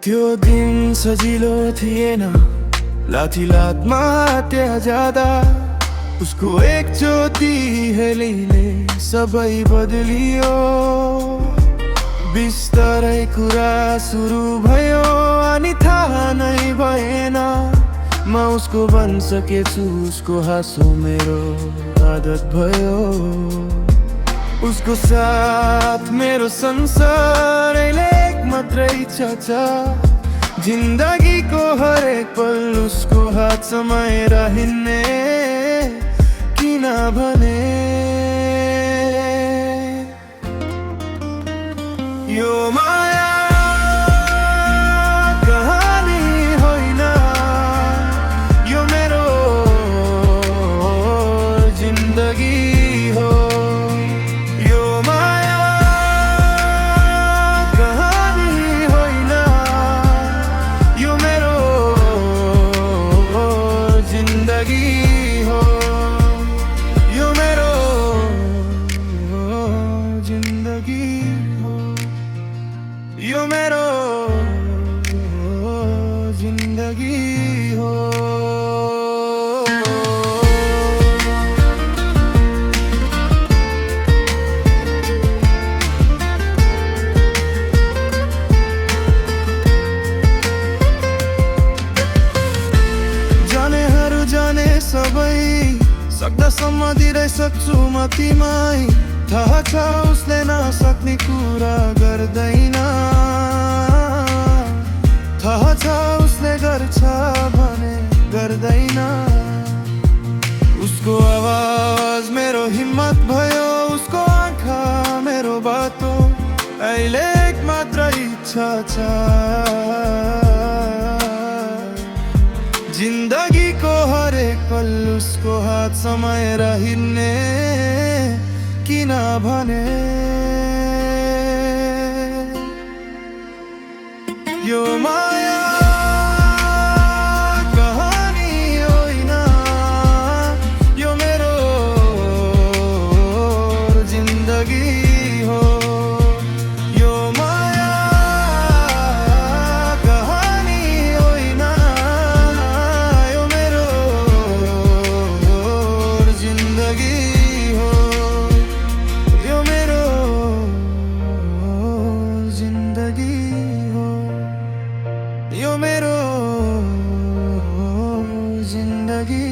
त्यो दिन सजिलो थिएन, लाठी लातमा हत्या जाँदा उसको एकचोटि हेलीले सबै बदलियो। बिस्तारै कुरा सुरु भयो अनि थाहा नै भएन म उसको बनिसकेछु। उसको हाँसो मेरो आदत भयो, उसको साथ मेरो संसार एक मात्रै छ। जिन्दगीको हरेक पल उसको हात समाएर हिँड्ने, किनभने यो माया कहानी होइन, यो मेरो जिन्दगी हो। यो माया कहानी होइन, यो मेरो जिन्दगी हो। यो मेरो जिन्दगी हो, यो मेरो जिन्दगी हो। जानेहरू जाने सबै सक्दासम्म दिँदै सक्छु म तिमीलाई। थाहा छ उसले नसक्ने कुरा गर्दैन, थाहा छ उसले गर्छ भने गर्दैन। उसको आवाज मेरो हिम्मत भयो, उसको आँखा मेरो बाटो। अहिले एक मात्र इच्छा छ, जिन्दगीको हरेक पल उसको हात समाएर हिँड्ने, किनभने यो माया कहानी होइन, यो मेरो जिन्दगी हो। यो माया कहानी होइन, यो मेरो जिन्दगी हो। यो मेरो जिन्दगी हो, यो मेरो जिन्दगी।